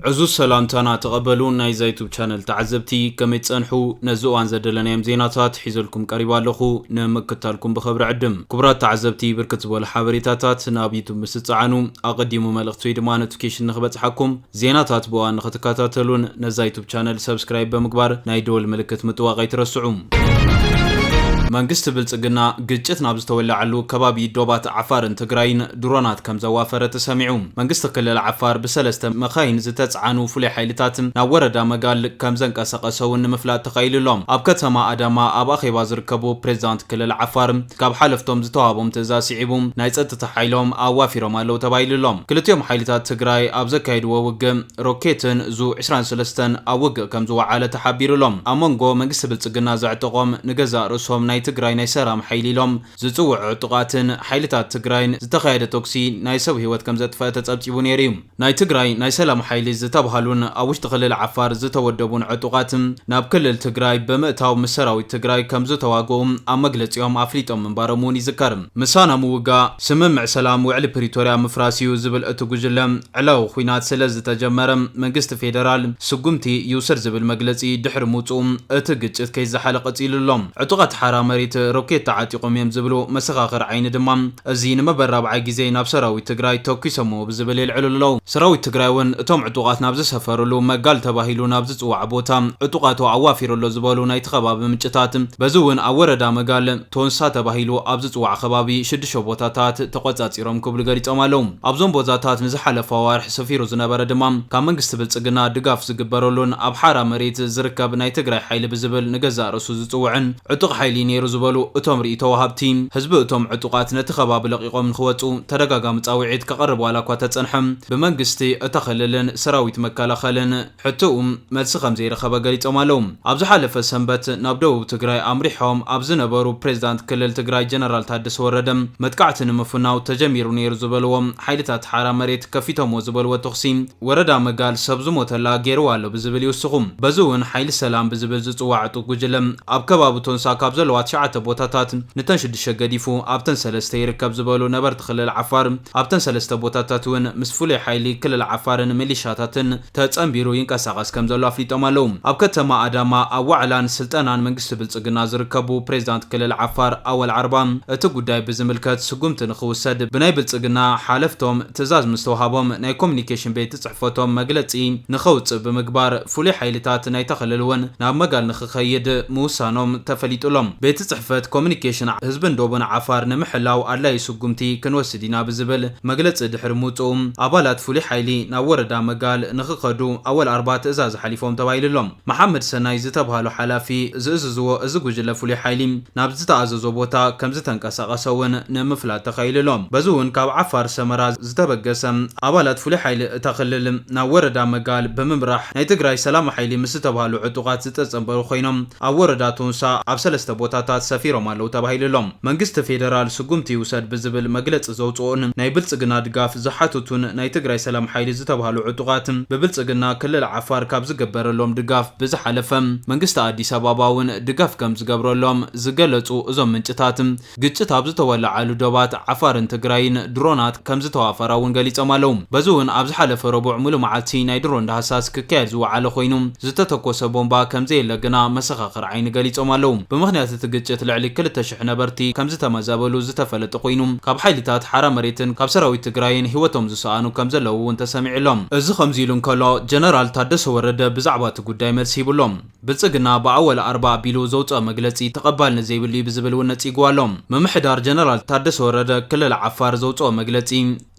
عزوز سلامتنا تقبلون نايز يوتيوب channel تعزبتي كم يتصنحوا نزوان زدلنا يم زيناتات حيزلكم قريبا لخو نمكتالكم بخبر عدم كبرات تعزبتي بركت بول حبريتاتات نابيتو مستصعانو اقدموا ملختوي دما نوتيفيكيشن نخبصحكم زيناتات بوان نختكاتاتلون نايز يوتيوب channel سبسكرايب بمقبار نايدول ملكت متواقع يترسعوم መንግስት ብልጽግና ግጭት ናብ ዝተወላዓሉ ከባቢ ዶባት ዓፋርን ትግራይን ድሮናት ከም ዘዋፈረ ተሰሚዑ መንግስት ክልል ዓፋር በሰለስተ መኻይን ዝተጻዓኑ ፍሉይ ሓይልታት ናብ ወረዳ መጋል ከም ዘንቀሳቀሰውን ንምፍላጥ ተኻይልሎም ኣብ ከተማ አዳማ ኣብ ኣኼባ ዝርከቡ ፕሬዝዳንት ክልል ዓፋር ካብ ሓለፍቶም ዝተዋሃቦም ትእዛዝ ሲዒቦም ናይ ጸጥታ ሓይሎም ኣዋፊሮም ኣለው ተባሂልሎም ክልቲኦም ሓይልታት ትግራይ ኣብ ዘካይድዎ ውግእ ሮኬትን ዙ 23 ኣብ ውግእ ከም ዝወዓለ ተሓቢሩሎም ኣብ መንጎ መንግስት ብልጽግና ዘዕጥቆም ንገዛ ርእሶም ናይ ትግራይ ናይ ሰላም ሓይሊሎም ዝጽውዑ ጥቃትን ሓይልታት ትግራይን ዝተኻየደ ቶክሲ ናይ ሰብ ህይወት ከም ዘጥፈአ ተጸብጺቡ ነይሩ ናይ ትግራይ ናይ ሰላም ሓይሊ ዝተባሃሉን ኣብ ውሽጢ ክልል ዓፋር ዝተወደቡን ዕጡቃትን ናብ ክልል ትግራይ በመእታው ሰራዊት ትግራይ ከም ዝተዋግኡ ኣብ መግለጺኦም ኣፍሊጦም ምንባሮምን ይዝከር ምሳና ምውጋ ስምምዕ ሰላም ውዕሊ ፕሪቶሪያ ምፍራሲዩ ዝብል እትጉጅለም ዕላው ኩናት ስለ ዝተጀመረ መንግስት ፌደራል ስጉምቲ ይውሰድ ዝብል መግለጺ ድሕሪ ምውጽኡ እቲ ግጭት ከይዝሓለ ቀጺሉሎም ዕጡቃት ሓራ መሬት ሮኬት ተዓጢቆም እዮም ዝብሉ መሰኻኽር ዓይኒ ድማ እዚ ንመበራብዓይ ግዜ ናብ ሰራዊት ትግራይ ተኪሶም ብዝብል ይልዕልለው ሰራዊት ትግራይውን እቶም ዕጡቃት ናብ ዝሰፈሩሉ መጋል ተባሂሉ ናብ ዝጽዋዕ ቦታ ዕጡቃቱ ኣዋፊሩሎ ዝበሉ ናይ ተኸባቢ ምንጭታት በዝውን ኣብ ወረዳ መጋል ቶንሳ ተባሂሉ ኣብ ዝጽዋዕ ከባቢ 6 ቦታታት ተቆጻጺሮም ክብሉ ገሊጾም ኣለው ኣብዞም ቦታታት ንዝሓለፈ ወርሕ ሰፊሩ ዝነበረ ድማ ካብ መንግስት ብልጽግና ድጋፍ ዝግበረሉን ኣብ ሓራ መሬት ዝርከብ ናይ ትግራይ ሓይሊ ብዝብል ንገዛ ርእሱ ዝጽውዕን ዕጡቅ ሓይሊ ነይሩ ዝበሉ እቶም ርእቶ ወሃብቲ ህዝቢ እቶም ዕጡቃት ነቲ ከባቢ ለቂቆም ንኽወጹ ተደጋጋሚ ጻውዒት ከቀርቡ ዋላኳ ተጸንሐም ብመንግስቲ እተኸለልን ሰራዊት መከላኸልን ሕቱኡ መልሲ ከም ዘይረኸበ ገሊጾም ኣለው ኣብ ዝሓለፈ ሰንበት ናብ ደቡብ ትግራይ ኣምሪሖም ኣብ ዝነበሩ ፕሬዝዳንት ክልል ትግራይ ጀነራል ታደሰ ወረደ መጥቃዕቲ ንምፍናው ተጀሚሩ ነይሩ ዝበልዎም ሓይልታት ሓራ መሬት ከፊቶም ዝበልዎ ተኽሲ ወረዳ መጋል ሰብ ዝሞተላ ገይሩ ኣሎ ብዝብል ይውስኹም በዝውን ሓይሊ ሰላም ብዝብል ዝጽዋዕ ዕጡቅ ጉጅለም ኣብ ከባቢ ቶንሳ ካብ ዘለዋ ሸዓተ ቦታታት ንተን 6 ገዲፉ ኣብተን 3 ይርከብ ዝበሉ ነበርት ክልል ዓፋር ኣብተን 3 ቦታታት ውን ምስ ፍሉይ ሓይሊ ክልል ዓፋርን ሚሊሻታትን ተጸምቢሩ ይንቀሳቀስ ከም ዘሎ ኣፍሊጦም ኣለው ኣብ ከተማ አዳማ ኣብ ዋዕላን ስልጠናን መንግስት ብልጽግና ዝርከቡ ፕሬዝዳንት ክልል ዓፋር ኣወል ዓርባ እቲ ጉዳይ ብዝምልከት ስጉምቲ ንኽውሰድ ብናይ ብልጽግና ሓለፍቶም ትእዛዝ ምስተዋሃቦም ናይ ኮሙኒኬሽን ቤት ጽሕፈቶም መግለጺ ንኸውጽእ ብምግባር ፍሉይ ሓይልታት ናይ ተኸልልውን ናብ መጋል ንኽኸይድ ምውሳኖም ተፈሊጡሎም ቤት ጽሕፈት ኮሙኒኬሽን ህዝብን ዶብን ዓፋር ንምሕላው ኣላይ ስጉምቲ ክንወስድ ኢና ብዝብል መግለጽ ድሕሪ ምውጽኡ ኣባላት ፍሉይ ሓይሊ ናብ ወረዳ መጋል ንኽኸዱ ኣወል 4 ትእዛዝ ሓሊፎም ተባሂልሎም መሐመድ ሰናይ ዝተባሃሉ ሓላፊ ዝእዝዝዎ እዚ ጉጅለ ፍሉይ ሓይሊ ናብ ዝተኣዘዞ ቦታ ከም ዝተንቀሳቀሰውን ንምፍላጥ ተኻይልሎም በዝውን ካብ ዓፋር ሰመራ ዝተበገሰ ኣባላት ፍሉይ ሓይሊ እተኽልል ናብ ወረዳ መጋል ብምምራሕ ናይ ትግራይ ሰላም ሓይሊ ምስ ዝተባሃሉ ዕጡቃት ዝተጸምበሩ ኮይኖም ኣብ ወረዳ ቶንሳ ኣብ 3 ቦታታት ሰፊሮም ኣለው ተባሂልሎም መንግስት ፌደራል ስጉምቲ ይውሰድ ብዝብል መግለጽ ዘውጽኡን ናይ ብልጽግና ድጋፍ ዝሓትቱን ናይ ትግራይ ሰላም ሓይሊ ዝተባሃሉ ዕጡቃት ብብልጽግና ክልል ዓፋር ካብ ዝገበረሎም ድጋፍ ብዝሓለፈ መንግስት አዲስ አበባውን ድጋፍ ከም ዝገብረሎም ዝገለጹ እዞም ምንጭታት ግጭት ኣብ ዝተወላዓሉ ዶባት ዓፋርን ትግራይን ድሮናት ከም ዝተዋፈራውን ገሊጾም ኣለው በዝውን ኣብ ዝሓለፈ ረቡዕ ሙሉ መዓልቲ ናይ ድሮን ዳሃሳስ ክካየድ ዝወዓለ ኮይኑ ዝተተኮሰ ቦምባ ከም ዘየለግና መሰኻኽር ዓይኒ ገሊጾም ኣለው ብምኽንያት እቲ ግጭት ልዕሊ 200 ነበርቲ ከም ዝተመዛበሉ ዝተፈለጠ ኮይኑ ካብ ሓይልታት ሓራ መሬትን ካብ ሰራዊት ትግራይን ህይወቶም ዝሰኣኑ ከም ዘለውን ተሰሚዕሎም እዚ ከምዚ ኢሉ እንከሎ ጀነራል ታደሰ ወረደ ብዛዕባ እቲ ጉዳይ መልሲ ይብሎም ብልጽግና ብኣወል 4 ቢሉ ዘውጽአ መግለጺ ተቐባልነት ዘይብሉ ብዝብል እውን ነጺግዋሎም ምምሕዳር ጀነራል ታደሰ ወረደ ክልል ዓፋር ዘውጽአ መግለጺ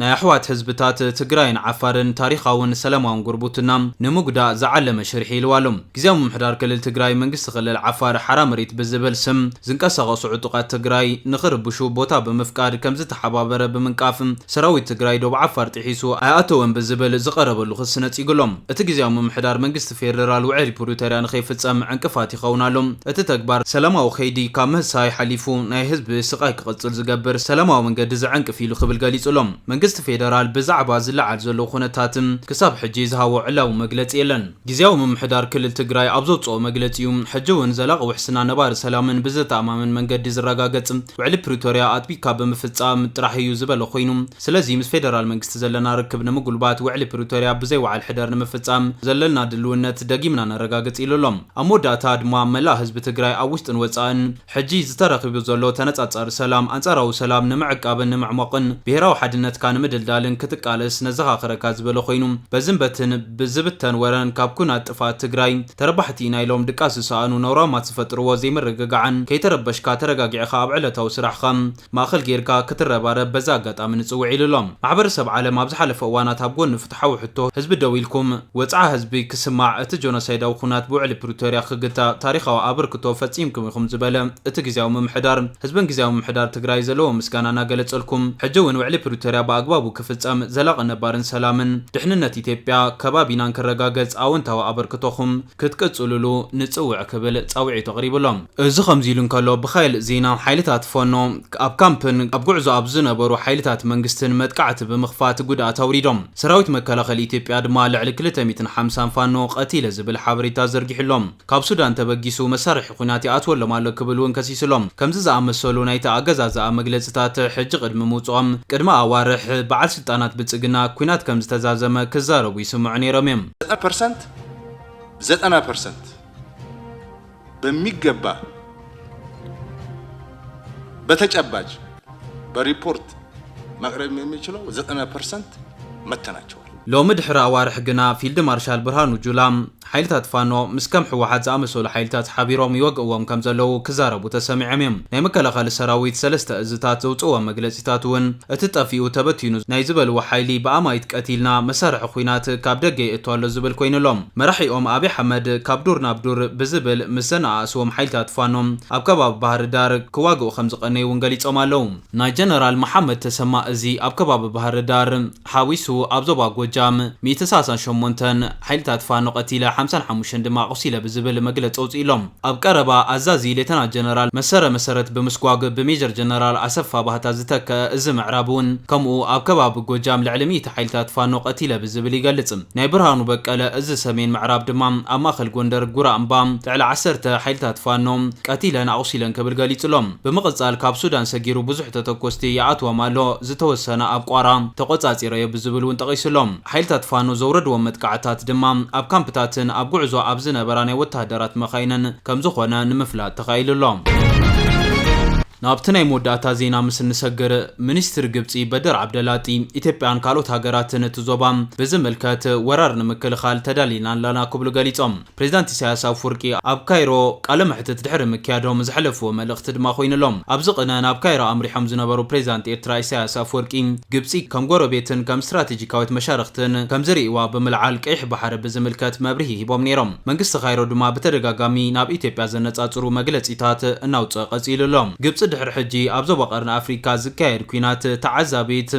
ናይ ኣሕዋት ህዝብታት ትግራይን ዓፋርን ታሪኻውን ሰላማውን ጉርቡትና ንምጉዳእ ዝዓለመ ሽርሒ ኢልዋሎም ግዜያዊ ምምሕዳር ክልል ትግራይ መንግስት ክልል ዓፋር ሓራ መሬት ብዝብል ስም ዝንቀሳቐሱ ዕጡቃት ትግራይ ንኽርብሹ ቦታ ብምፍቃድ ከም ዝተሓባበረ ብምንቃፍ ሰራዊት ትግራይ ዶብ ዓፋር ጥሒሱ ኣይኣተወን ብዝብል ዝቐረበሉ ክስ ነጺግሎም እቲ ግዜያዊ ምምሕዳር መንግስት ፌደራል ውዕሊ ፕሪቶሪያ ንኸይፍጸም ዕንቅፋት ይኸውናሎም እቲ ተግባር ሰላማዊ ኸይዲ ካብ ምህሳይ ሓሊፉ ናይ ህዝቢ ስቃይ ክቕጽል ዝገብር ሰላማዊ መንገዲ ዘዕንቅፍ ኢሉ ክብል ገሊጹሎም መንግስት ፌደራል ብዛዕባ ዝለዓል ዘሎ ኩነታት ክሳብ ሕጂ ዝሃቦ ዕላው መግለጺ የለን ጊዜያዊ ምምሕዳር ክልል ትግራይ ኣብ ዘውፅኦ መግለጺኡ ሕጂ እውን ዘላቂ ውሕስና ነባሪ ሰላምን ብዘተኣማምን መንገዲ ዝረጋገጽ ውዕሊ ፕሪቶርያ ኣጥቢቅካ ብምፍጻም ጥራሕ እዩ ዝበለ ኮይኑ ስለዚ ምስ ፌደራል መንግስቲ ዘለና ርክብ ንምጉልባት ውዕሊ ፕሪቶርያ ብዘይ ወዓል ሕደር ንምፍጻም ዘለና ድልውነት ደጊምና ነረጋግጽ ኢሉሎም ኣብ መወዳእታ ድማ መላእ ህዝቢ ትግራይ ኣብ ውሽጥን ወጻእን ሕጂ ዝተረኺቡ ዘሎ ተነጻጻሪ ሰላም ኣንጻራዊ ሰላም ንምዕቃብን ንምዕሟቕን ብሄራዊ ሓድነትካ ንምድልዳልን ክትቃለስ ነዘኻኽረካ ዝበለ ኮይኑ በዝንበትን ብዝብተን ወረን ካብ ኩናት ጥፋት ትግራይ ተረባሕቲ ኢና ኢሎም ድቃስ ዝሰኣኑ ነውራማት ዝፈጥርዎ ዘይምርግጋዕን ከይተረበሽካ ተረጋጊዕካ ኣብ ዕለታዊ ስራሕካ ማእኸል ጌርካ ክትረባረብ በዛ ኣጋጣሚ ንጽውዕ ኢሉሎም ማሕበረሰብ ዓለም ኣብ ዝሓለፈ እዋናት ኣብ ጎኒ ፍትሓዊ ሕቶ ህዝቢ ደው ኢልኩም ወፃዓ ህዝቢ ክስማዕ እቲ ጆኖሳይዳዊ ኩናት ብውዕሊ ፕሪቶርያ ክግታእ ታሪኻዊ ኣበርክቶ ፈጺምኩም ኢኹም ዝበለ እቲ ጊዜያዊ ምምሕዳር ህዝብን ጊዜያዊ ምምሕዳር ትግራይ ዘለዎ ምስጋና እናገለጸልኩም ሕጂ እውን ውዕሊ ፕሪቶርያ ብኣግባቡ ክፍጸም ዘላቂ ነባርን ሰላምን ድሕንነት ኢትዮጵያ ከባቢናን ክረጋገጽ ኣወንታዊ ኣበርክቶኹም ክትቅጽልሉ ንጽውዕ ክብል ጻውዒቱ ኣቕሪብሎም እዚ ከምዚ ኢሉ እንከሎ ብኻልእ ዜና ሓይልታት ፋኖ ኣብ ካምፕን ኣብ ጉዕዞ ኣብ ዝነበሩ ሓይልታት መንግስትን መጥቃዕቲ ብምኽፋት ጉድኣት ኣውሪዶም ሰራዊት መከላኸሊ ኢትዮጵያ ድማ ልዕሊ 250 ፋኖ ቀቲለ ዝብል ሓበሬታ ዘርጊሕሎም ካብ ሱዳን ተበጊሱ መሳርሒ ኩናት ይኣትወሎም ኣሎ ክብል እውን ከሲስሎም ከምዚ ዝኣመሰሉ ናይቲ ኣገዛዝኣ መግለጽታት ሕጂ ቅድሚ ምውጽኦም ቅድሚ ኣዋርሕ በዓል ስልጣናት ብልጽግና ኩናት ከም ዝተዛዘመ ክዛረቡ ይስምዑ ነይሮም እዮም 90% በሚገባ በተጨባጭ በሪፖርት ማቅረብ የሚችለው 90% መተናቸዋል ሎሚ ድሕሪ ኣዋርሕ ግና ፊልድ ማርሻል ብርሃኑ ጁላ ሓይልታት ፋኖ ምስ ከም ሕወሓት ዝኣመሰሉ ሓይልታት ሓቢሮም ይወግእዎም ከም ዘለዉ ክዛረቡ ተሰሚዖም እዮም ናይ መከላኸሊ ሰራዊት 3 እዝታት ዘውፅዎ መግለጺታት እውን እቲ ጠፊኡ ተበቲኑ ናይ ዝበልዎ ሓይሊ ብኣማይት ቀቲልና መሳርሒ ኩናት ካብ ደገ ይእቱ ኣሎ ዝብል ኮይኑሎም መራሒኦም ኣብይ ኣሕመድ ካብ ዱር ናብ ዱር ብዝብል ምስ ዘነኣእስዎም ሓይልታት ፋኖ ኣብ ከባቢ ባህሪ ዳር ክዋግኡ ከም ዝቐነዩ እውን ገሊፆም ኣለዉ ናይ ጀነራል መሓመድ ተሰማ እዚ ኣብ ከባቢ ባህሪ ዳር ሓዊሱ ኣብ ዞባ ጎጃም 138 ሓይልታት ፋኖ ቀቲለ 55 ድማ ቆሲለ ብዝብል መግለጽ ኣውፂኢሎም ኣብ ቀረባ ኣዛዚ ሌተና ጀነራል መሰረት ብምስጓግ ብሜጀር ጀነራል ኣሰፋ ባህታ ዝተከ እዚ ምዕራብ እውን ከምኡ ኣብ ከባቢ ጎጃም ልዕሊ 100 ሓይልታት ፋኖ ቀቲለ ብዝብል ይገልጽ ናይ ብርሃኑ በቀለ እዚ ሰሜን ምዕራብ ድማ ኣብ ማእኸል ጎንደር ጉራ እምባ ልዕሊ 10 ሓይልታት ፋኖ ቀቲለን ኣቆሲለን ክብል ገሊጹሎም ብምቕጻል ካብ ሱዳን ሰጊሩ ብዙሕ ተተኮስቲ ይኣትዎም ኣሎ ዝተወሰነ ኣብ ቋራ ተቆጻጺረየ ብዝብል እውን ጠቒሱሎም ሓይልታት ፋኖ ዘውረድዎም መጥቃዕታት ድማ ኣብ ካምፕታትን ኣብ ጉዕዞ ኣብ ዝነበራ ናይ ወታደራት መኻይነን ከም ዝኾነ ንምፍላጥ ተኻኢሉሎም ናብቲ ናይ መወዳእታ ዜና ምስ ንሰግር ሚኒስትር ግብጺ በድር ዓብደላጢ ኢትዮጵያን ካልኦት ሃገራትን ትዞባ ብዝምልከት ወራር ንምክልኻል ተዳሊና ኣለና ክብሉ ገሊጾም ፕሬዚዳንት ኢሳያስ ኣፍወርቂ ኣብ ካይሮ ቃለ መሕትት ድሕሪ ምክያዶም ዝሕለፍዎ መልእኽቲ ድማ ኮይኑሎም ኣብዚ ቅነ ናብ ካይሮ ኣምሪሖም ዝነበሩ ፕሬዚዳንት ኤርትራ ኢሳያስ ኣፍወርቂ ግብጺ ከም ጎረቤትን ከም ስትራቴጂካዊት መሻርክትን ከም ዝርእዋ ብምልዓል ቀይሕ ባሕሪ ብዝምልከት መብርሂ ሂቦም ነይሮም መንግስቲ ካይሮ ድማ ብተደጋጋሚ ናብ ኢትዮጵያ ዘነጻጽሩ መግለጺታት እናውፅአ ቀጺሉሎም ግብጺ ድሕሪ ሕጂ ኣብ ዞባ ቀርኒ ኣፍሪካ ዝካየድ ኩናት ተዓዛቢት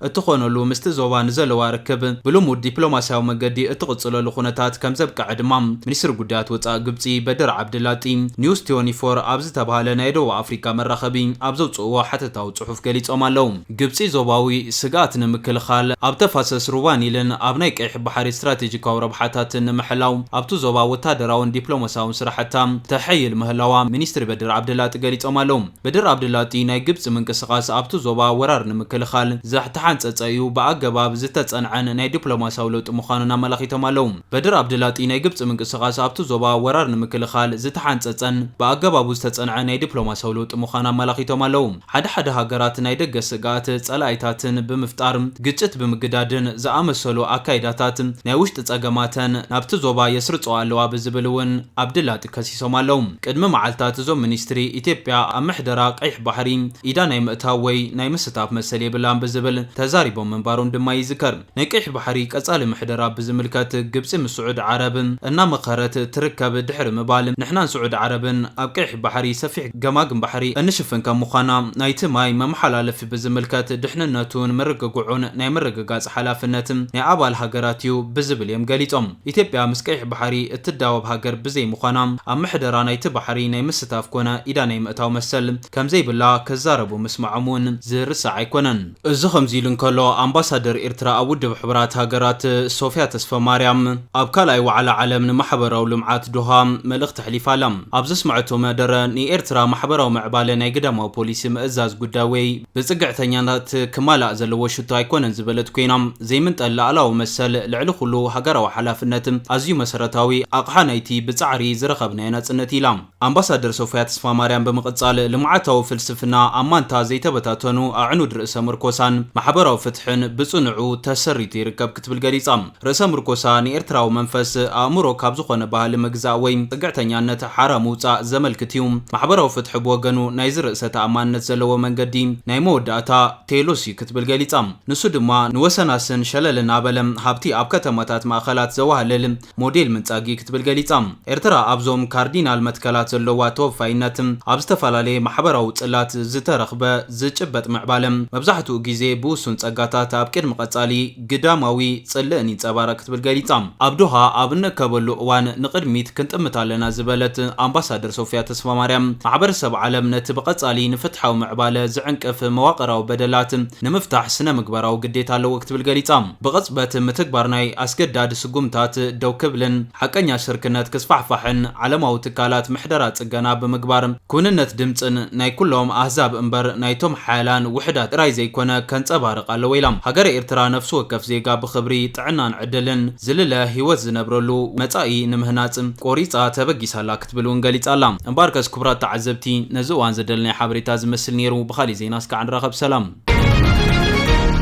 እትኾነሉ ምስቲ ዞባ ንዘለዋ ርክብ ብልሙድ ዲፕሎማስያዊ መገዲ እትቕጽለሉ ኩነታት ከም ዘብቅዐ ድማ ሚኒስትር ጉዳያት ወፃኢ ግብጺ በድር ዓብድላጢ ኒውስ 24 ኣብ ዝተባሃለ ናይ ደቡብ ኣፍሪካ መራኸቢ ኣብ ዘውፅእዎ ሓተታዊ ጽሑፍ ገሊጾም ኣለዉ ግብጺ ዞባዊ ስጋኣት ንምክልኻል ኣብ ተፋሰስ ሩባ ኒልን ኣብ ናይ ቀይሕ ባሕሪ ስትራቴጂካዊ ረብሓታት ንምሕላው ኣብቲ ዞባ ወታደራውን ዲፕሎማስያውን ስራሕታ ተሐይል ምህላዋ ሚኒስትር በድር ዓብድላጢ ገሊጾም ኣለዉ በድር ዓብድላጢ ናይ ግብጽ ምንቅስቓስ ኣብቲ ዞባ ወራር ንምክልኻል ዝተሓንጸጸ እዩ ብኣገባብ ዝተጸንዐን ናይ ዲፕሎማስያዊ ለውጢ ምዃኑን ኣመላኺቶም ኣለዉ በድር ዓብድላጢ ናይ ግብጽ ምንቅስቓስ ኣብቲ ዞባ ወራር ንምክልኻል ዝተሓንጸጸን ብኣገባቡ ዝተጸንዐ ናይ ዲፕሎማስያዊ ለውጢ ምዃኑ ኣመላኺቶም ኣለዉ ሓደ ሃገራት ናይ ደገ ስጋኣት ጸላኢታትን ብምፍጣር ግጭት ብምግዳድን ዝኣመሰሉ ኣካይዳታት ናይ ውሽጢ ጸገማተን ናብቲ ዞባ የስርጽዋ ኣለዋ ብዝብል እውን ዓብድላጢ ከሲሶም ኣለዉ ቅድሚ መዓልታት እዞም ሚኒስትሪ ኢትዮጵያ ኣብ ምሕደራ ቀይሕ ባሕሪ ኢዳ ናይ ምእታው ወይ ናይ ምስታፍ መሰል የብላን ብዝብል ተዛሪቦም መንባሮም ድማ ይዝከር ናይ ቀይሕ ባሕሪ ቀጻሊ ምሕደራ ብዝምልከት ግብጺ ምስ ስዑድ ዓረብ እናመኸረት ትርከብ ድሕሪ ምባል ንሕናን ስዑድ ዓረብን ኣብ ቀይሕ ባሕሪ ሰፊሕ ገማግም ባሕሪ እንሽፍን ከም ምዃና ናይቲ ማይ መመሓላለፊ ብዝምልከት ድሕንነቱን ምርግጉዑን ናይ ምርግጋጽ ሓላፍነት ናይ ኣባል ሃገራት እዩ ብዝብል እዮም ገሊጾም ኢትዮጵያ ምስ ቀይሕ ባሕሪ እትዳወብ ሃገር ብዘይ ምዃና ኣብ ምሕደራ ናይቲ ባሕሪ ናይ ምስታፍ ኮነ ኢዳ ናይ ምእታው መሰል كمزي بلا كزاربو مسمعمون زرسع يكونن እዚ ከምዚሉ እንከሎ ኣምባሳደር ኤርትራ ኣብ ውድብ ሕቡራት ሃገራት ሶፊያ ተስፋ ማርያም ኣብ ካልኣይ ዋዕላ ዓለም ንማሕበራዊ ልምዓት ዶሃ መልእኽቲ ሕሊፋላ ኣብ ዘስምዐቶ መደረ ንኤርትራ ማሕበራዊ ምዕባለ ናይ ግዳማዊ ፖሊሲ ምእዛዝ ጉዳይ ወይ ብፅግዕተኛታት ክማላእ ዘለዎ ሽቶ ኣይኮነን ዝበለት ኮይና ዘይምንጠል ላዕላዊ መሰል ልዕሊ ኩሉ ሃገራዊ ሓላፍነት ኣዝዩ መሰረታዊ ኣቕሓ ናይቲ ብፃዕሪ ዝረኸብናዮ ናፅነት ኢላ ኣምባሳደር ሶፊያ ተስፋ ማርያም ብምቕፃል ልምዓታዊ ፍልስፍና ኣማንታ ዘይተበታተኑ ኣዕኑድ ርእሰ ምርኮሳን ማሕበራዊ ፍትሕን ብጽኑዑ ተሰሪቱ ይርከብ ክትብል ገሊጻ ርእሰ ምርኮሳ ንኤርትራዊ መንፈስ ኣእምሮ ካብ ዝኾነ ባህሊ ምግዛእ ወይ ፅግዕተኛነት ሓራ ምውፃእ ዘመልክት እዩ ማሕበራዊ ፍትሒ ብወገኑ ናይ ዝርእሰ ተኣማንነት ዘለዎ መንገዲ ናይ መወዳእታ ቴሎሲ ክትብል ገሊጻ ንሱ ድማ ንወሰናስን ሸለልን ኣበለም ሃብቲ ኣብ ከተማታት ማእኸላት ዘዋህልል ሞዴል ምንጻጊ ክትብል ገሊጻ ኤርትራ ኣብዞም ካርዲናል መትከላት ዘለዋ ተወፋይነት ኣብ ዝተፈላለየ ማሕበራዊ ጽላት ዝተረኽበ ዝጭበጥ ምዕባለም መብዛሕትኡ ግዜ ብውሱን ጸጋታት ኣብ ቅድሚ ቀጻሊ ግዳማዊ ጽልእን ይንጸባረቕ ክትብል ገሊጻ ኣብ ዶሃ ኣብ ንከበሉ እዋን ንቅድሚት ክንጥምት ኣለና ዝበለት ኣምባሳደር ሶፊያ ተስፋ ማርያም ማሕበረሰብ ዓለም ነቲ ብቀጻሊ ንፍትሓዊ ምዕባለ ዝዕንቅፍ መዋቕራዊ በደላት ንምፍታሕ ስነ ምግባራዊ ግዴታ ኣለዎ ክትብል ገሊጻ ብቕጽበት ምትግባር ናይ ኣስገዳድ ስጉምታት ደው ክብልን ሓቀኛ ሽርክነት ክስፋሕፋሕን ዓለማዊ ትካላት ምሕደራ ጽገና ብምግባር ኩንነት ድምፅን ናይ ኩሎም ኣህዛብ እምበር ናይቶም ሓያላን ውሕዳት ጥራይ ዘይኮነ ከንጸባርቕ ኣለዎ ኢላ ሃገር ኤርትራ ነፍሲ ወከፍ ዜጋ ብኽብሪ ጥዕናን ዕድልን ዝልለ ህይወት ዝነብረሉ መጻኢ ንምህናጽ ቆሪጻ ተበጊሳላ ክትብል እውን ገሊጻላ እምበር ከስ ክቡራት ተዓዘብቲ ነዚ እዋን ዘደለናይ ሓበሬታ ዝመስል ነይሩ ብኻሊእ ዜና እስካዕ ንራኸብ ሰላም